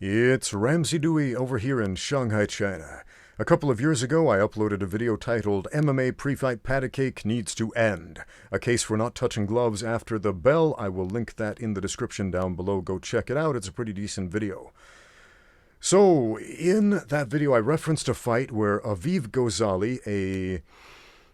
It's Ramsey Dewey over here in Shanghai, China. A couple of years ago, I uploaded a video titled MMA Pre-Fight Patty Cake Needs to End. A case for not touching gloves after the bell. I will link that in the description down below. Go check it out. It's a pretty decent video. So, in that video, I referenced a fight where Aviv Ghazali, a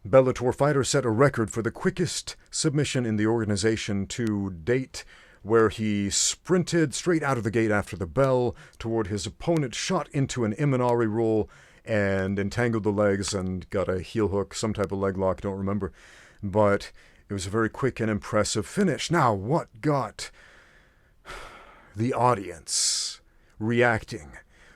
Bellator fighter, set a record for the quickest submission in the organization to date, where he sprinted straight out of the gate after the bell toward his opponent, shot into an Imanari roll, and entangled the legs and got a heel hook, some type of leg lock, don't remember. But it was a very quick and impressive finish. Now, what got the audience reacting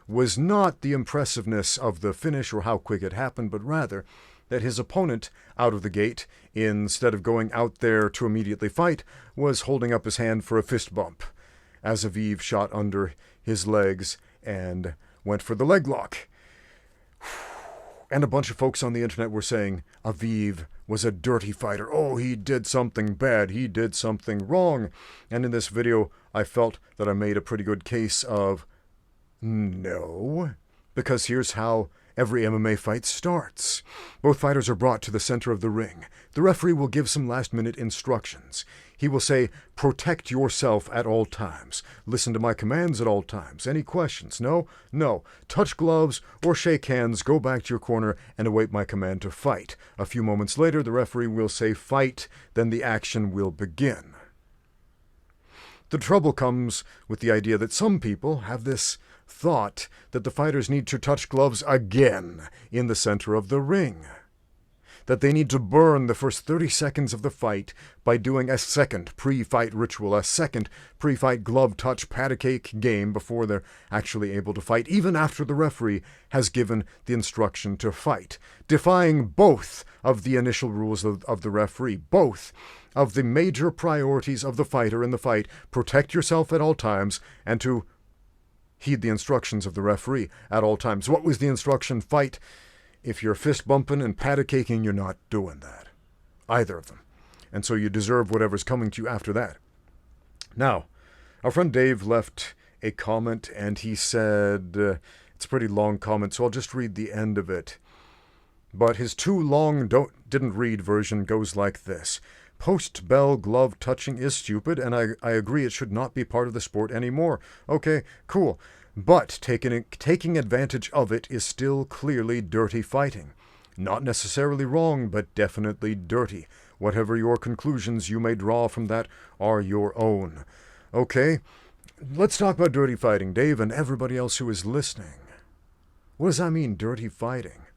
was not the impressiveness of the finish or how quick it happened, but rather that his opponent, out of the gate, instead of going out there to immediately fight, was holding up his hand for a fist bump, as Aviv shot under his legs and went for the leg lock. And a bunch of folks on the internet were saying Aviv was a dirty fighter. Oh, he did something bad. He did something wrong. And in this video, I felt that I made a pretty good case of no, because here's how every MMA fight starts. Both fighters are brought to the center of the ring. The referee will give some last-minute instructions. He will say, protect yourself at all times. Listen to my commands at all times. Any questions? No? No. Touch gloves or shake hands, go back to your corner and await my command to fight. A few moments later, the referee will say, fight, then the action will begin. The trouble comes with the idea that some people have this thought that the fighters need to touch gloves again in the center of the ring. That they need to burn the first 30 seconds of the fight by doing a second pre-fight ritual, a second pre-fight glove touch patty cake game before they're actually able to fight, even after the referee has given the instruction to fight, defying both of the initial rules of the referee, both of the major priorities of the fighter in the fight: protect yourself at all times and to heed the instructions of the referee at all times. What was the instruction? Fight. If you're fist bumping and patty caking, you're not doing that. Either of them. And so you deserve whatever's coming to you after that. Now, our friend Dave left a comment and he said, it's a pretty long comment, so I'll just read the end of it. But his too long didn't read version goes like this. Post-bell glove touching is stupid, and I agree it should not be part of the sport anymore. Okay, cool. But taking advantage of it is still clearly dirty fighting. Not necessarily wrong, but definitely dirty. Whatever your conclusions you may draw from that are your own. Okay, let's talk about dirty fighting, Dave, and everybody else who is listening. What does that mean, dirty fighting?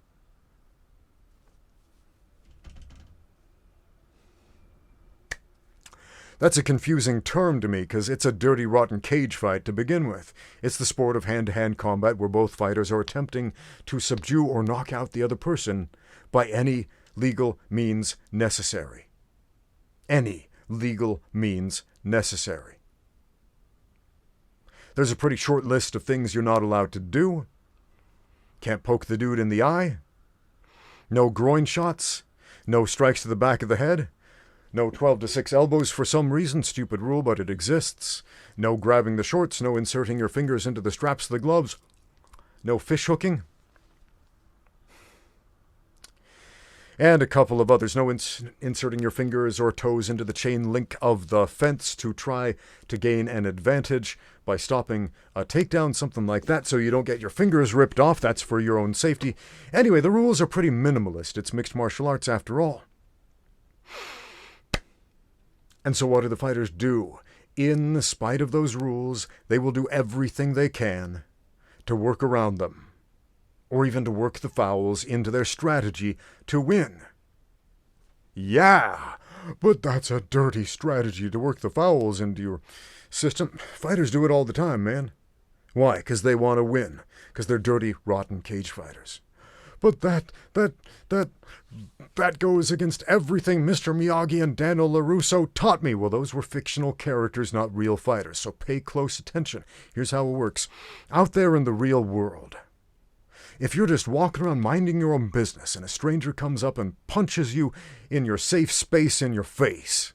That's a confusing term to me because it's a dirty, rotten cage fight to begin with. It's the sport of hand-to-hand combat where both fighters are attempting to subdue or knock out the other person by any legal means necessary. Any legal means necessary. There's a pretty short list of things you're not allowed to do. Can't poke the dude in the eye. No groin shots. No strikes to the back of the head. No 12-6 elbows for some reason, stupid rule, but it exists. No grabbing the shorts, no inserting your fingers into the straps of the gloves. No fish hooking. And a couple of others. No inserting your fingers or toes into the chain link of the fence to try to gain an advantage by stopping a takedown, something like that, so you don't get your fingers ripped off. That's for your own safety. Anyway, the rules are pretty minimalist. It's mixed martial arts after all. And so what do the fighters do? In spite of those rules, they will do everything they can to work around them, or even to work the fouls into their strategy to win. Yeah, but that's a dirty strategy to work the fouls into your system. Fighters do it all the time, man. Why? Because they want to win. Because they're dirty, rotten cage fighters. But that goes against everything Mr. Miyagi and Daniel LaRusso taught me. Well, those were fictional characters, not real fighters, so pay close attention. Here's how it works. Out there in the real world, if you're just walking around minding your own business and a stranger comes up and punches you in your safe space in your face,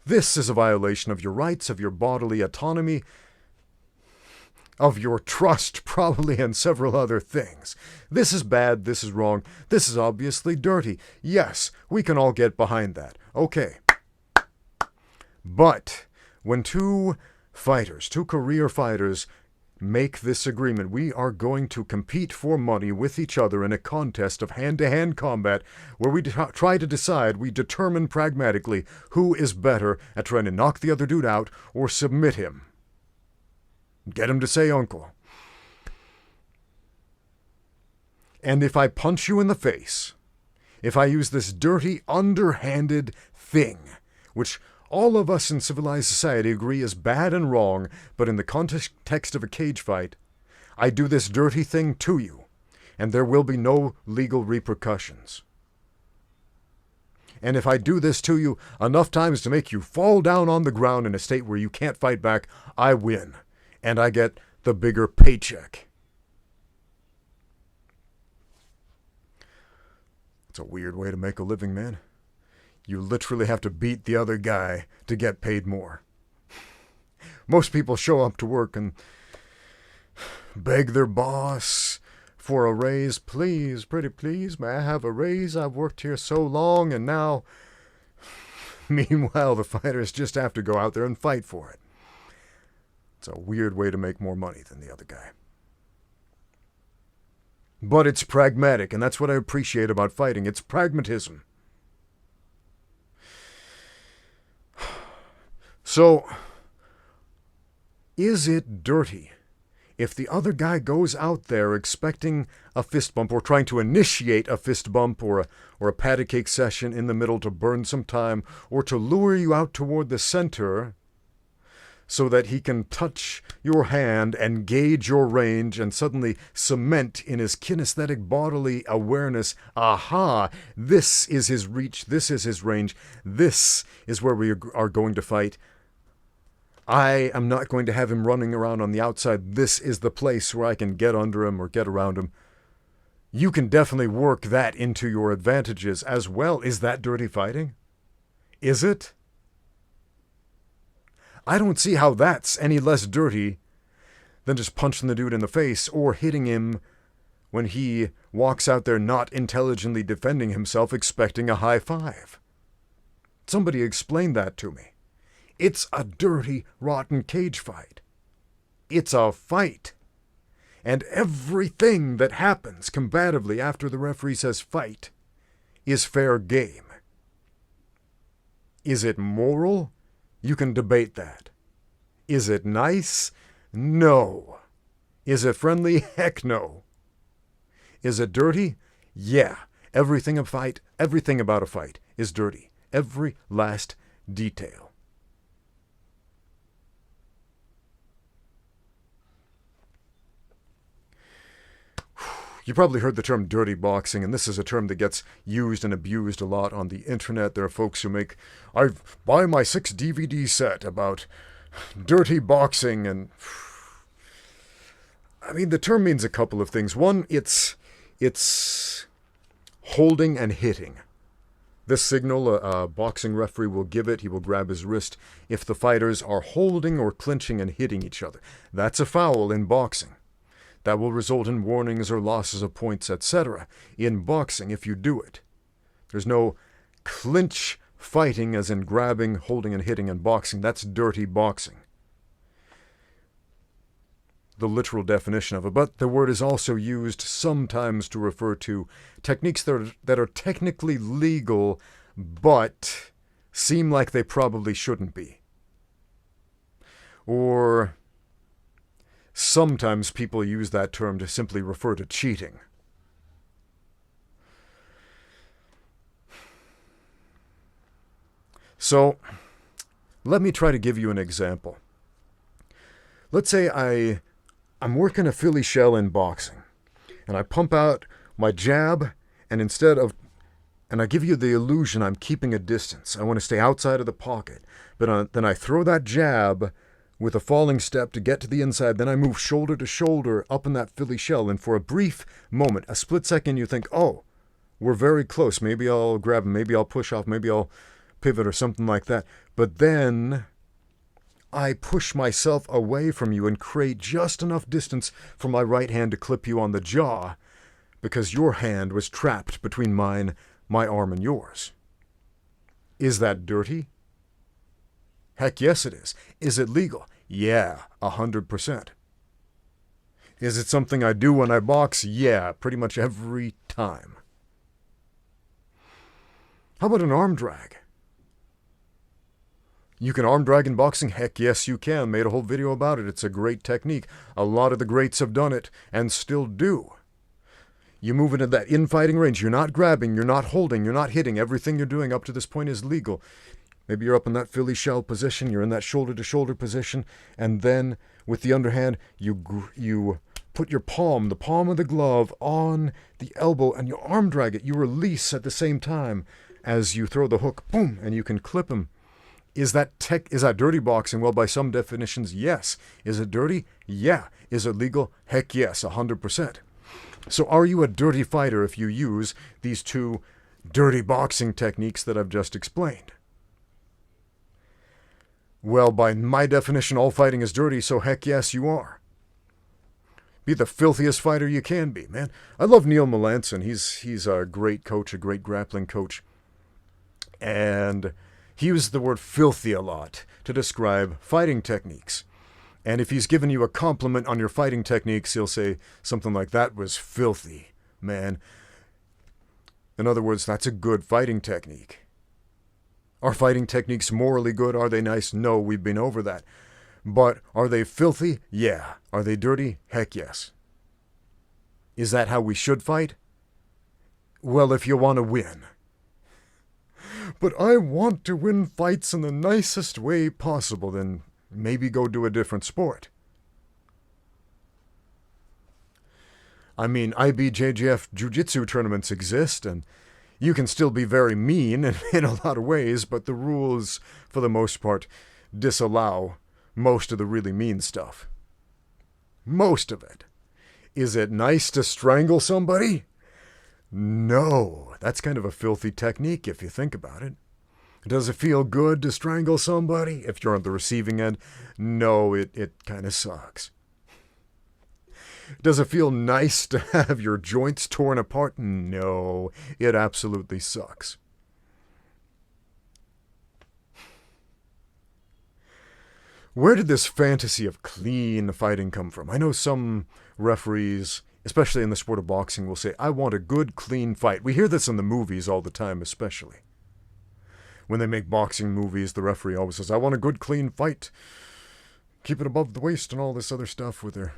this is a violation of your rights, of your bodily autonomy, of your trust, probably, and several other things. This is bad, this is wrong, this is obviously dirty. Yes, we can all get behind that. Okay. But when two career fighters, make this agreement, we are going to compete for money with each other in a contest of hand-to-hand combat where we try to decide, we determine pragmatically who is better at trying to knock the other dude out or submit him. Get him to say uncle. And if I punch you in the face, if I use this dirty, underhanded thing, which all of us in civilized society agree is bad and wrong, but in the context of a cage fight, I do this dirty thing to you, and there will be no legal repercussions. And if I do this to you enough times to make you fall down on the ground in a state where you can't fight back, I win. And I get the bigger paycheck. It's a weird way to make a living, man. You literally have to beat the other guy to get paid more. Most people show up to work and beg their boss for a raise. Please, pretty please, may I have a raise? I've worked here so long, and now... Meanwhile, the fighters just have to go out there and fight for it. It's a weird way to make more money than the other guy. But it's pragmatic, and that's what I appreciate about fighting. It's pragmatism. So, is it dirty if the other guy goes out there expecting a fist bump or trying to initiate a fist bump or a patty cake session in the middle to burn some time or to lure you out toward the center so that he can touch your hand and gauge your range and suddenly cement in his kinesthetic bodily awareness, aha, this is his reach, this is his range, this is where we are going to fight. I am not going to have him running around on the outside. This is the place where I can get under him or get around him. You can definitely work that into your advantages as well. Is that dirty fighting? Is it? I don't see how that's any less dirty than just punching the dude in the face or hitting him when he walks out there not intelligently defending himself expecting a high five. Somebody explain that to me. It's a dirty, rotten cage fight. It's a fight. And everything that happens combatively after the referee says fight is fair game. Is it moral? You can debate that. Is it nice? No. Is it friendly? Heck no. Is it dirty? Yeah. Everything about a fight is dirty. Every last detail. You probably heard the term dirty boxing, and this is a term that gets used and abused a lot on the internet. There are folks who I buy my 6 DVD set about dirty boxing, and I mean, the term means a couple of things. One, it's holding and hitting. This signal, a boxing referee will give it. He will grab his wrist if the fighters are holding or clinching and hitting each other. That's a foul in boxing. That will result in warnings or losses of points, etc. in boxing if you do it. There's no clinch fighting as in grabbing, holding, and hitting in boxing. That's dirty boxing. The literal definition of it. But the word is also used sometimes to refer to techniques that are technically legal, but seem like they probably shouldn't be. Or sometimes people use that term to simply refer to cheating. So, let me try to give you an example. Let's say I'm working a Philly shell in boxing, and I pump out my jab, and I give you the illusion I'm keeping a distance. I want to stay outside of the pocket, but then I throw that jab with a falling step to get to the inside, then I move shoulder to shoulder up in that Philly shell, and for a brief moment, a split second, you think, oh, we're very close. Maybe I'll grab him, maybe I'll push off, maybe I'll pivot or something like that. But then, I push myself away from you and create just enough distance for my right hand to clip you on the jaw because your hand was trapped between my arm and yours. Is that dirty? Heck yes it is. Is it legal? Yeah, 100%. Is it something I do when I box? Yeah, pretty much every time. How about an arm drag? You can arm drag in boxing? Heck yes you can. Made a whole video about it. It's a great technique. A lot of the greats have done it and still do. You move into that infighting range. You're not grabbing, you're not holding, you're not hitting. Everything you're doing up to this point is legal. Maybe you're up in that Philly shell position, you're in that shoulder-to-shoulder position, and then with the underhand, you put your palm, the palm of the glove, on the elbow, and you arm drag it. You release at the same time as you throw the hook, boom, and you can clip him. Is that dirty boxing? Well, by some definitions, yes. Is it dirty? Yeah. Is it legal? Heck yes, 100%. So are you a dirty fighter if you use these two dirty boxing techniques that I've just explained? Well, by my definition, all fighting is dirty, so heck yes, you are. Be the filthiest fighter you can be, man. I love Neil Melanson. He's a great coach, a great grappling coach. And he used the word filthy a lot to describe fighting techniques. And if he's given you a compliment on your fighting techniques, he'll say something like, that was filthy, man. In other words, that's a good fighting technique. Are fighting techniques morally good? Are they nice? No, we've been over that. But are they filthy? Yeah. Are they dirty? Heck yes. Is that how we should fight? Well, if you want to win. But I want to win fights in the nicest way possible, then maybe go do a different sport. I mean, IBJJF jiu-jitsu tournaments exist, and you can still be very mean in a lot of ways, but the rules, for the most part, disallow most of the really mean stuff. Most of it. Is it nice to strangle somebody? No. That's kind of a filthy technique if you think about it. Does it feel good to strangle somebody if you're on the receiving end? No, it kind of sucks. Does it feel nice to have your joints torn apart? No, it absolutely sucks. Where did this fantasy of clean fighting come from? I know some referees, especially in the sport of boxing, will say, I want a good, clean fight. We hear this in the movies all the time, especially. When they make boxing movies, the referee always says, I want a good, clean fight. Keep it above the waist and all this other stuff with their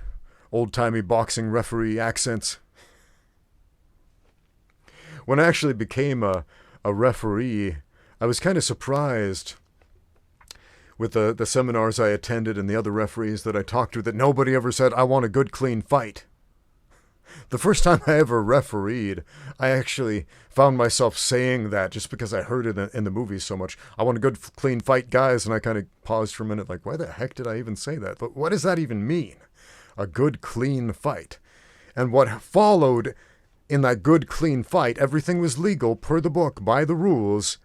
old-timey boxing referee accents. When I actually became a referee, I was kind of surprised with the seminars I attended and the other referees that I talked to that nobody ever said, I want a good, clean fight. The first time I ever refereed, I actually found myself saying that just because I heard it in the movies so much. I want a good, clean fight, guys. And I kind of paused for a minute like, why the heck did I even say that? But what does that even mean? A good, clean fight. And what followed in that good, clean fight, everything was legal, per the book, by the rules,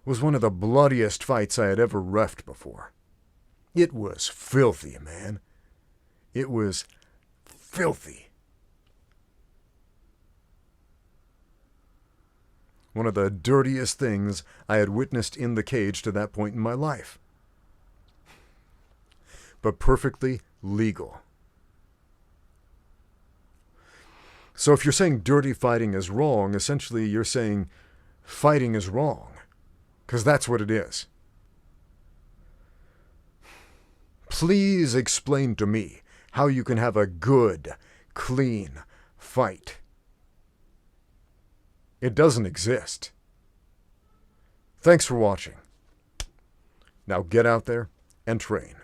was one of the bloodiest fights I had ever reffed before. It was filthy, man. It was filthy. One of the dirtiest things I had witnessed in the cage to that point in my life. But perfectly legal. So if you're saying dirty fighting is wrong, essentially you're saying fighting is wrong. Because that's what it is. Please explain to me how you can have a good, clean fight. It doesn't exist. Thanks for watching. Now get out there and train.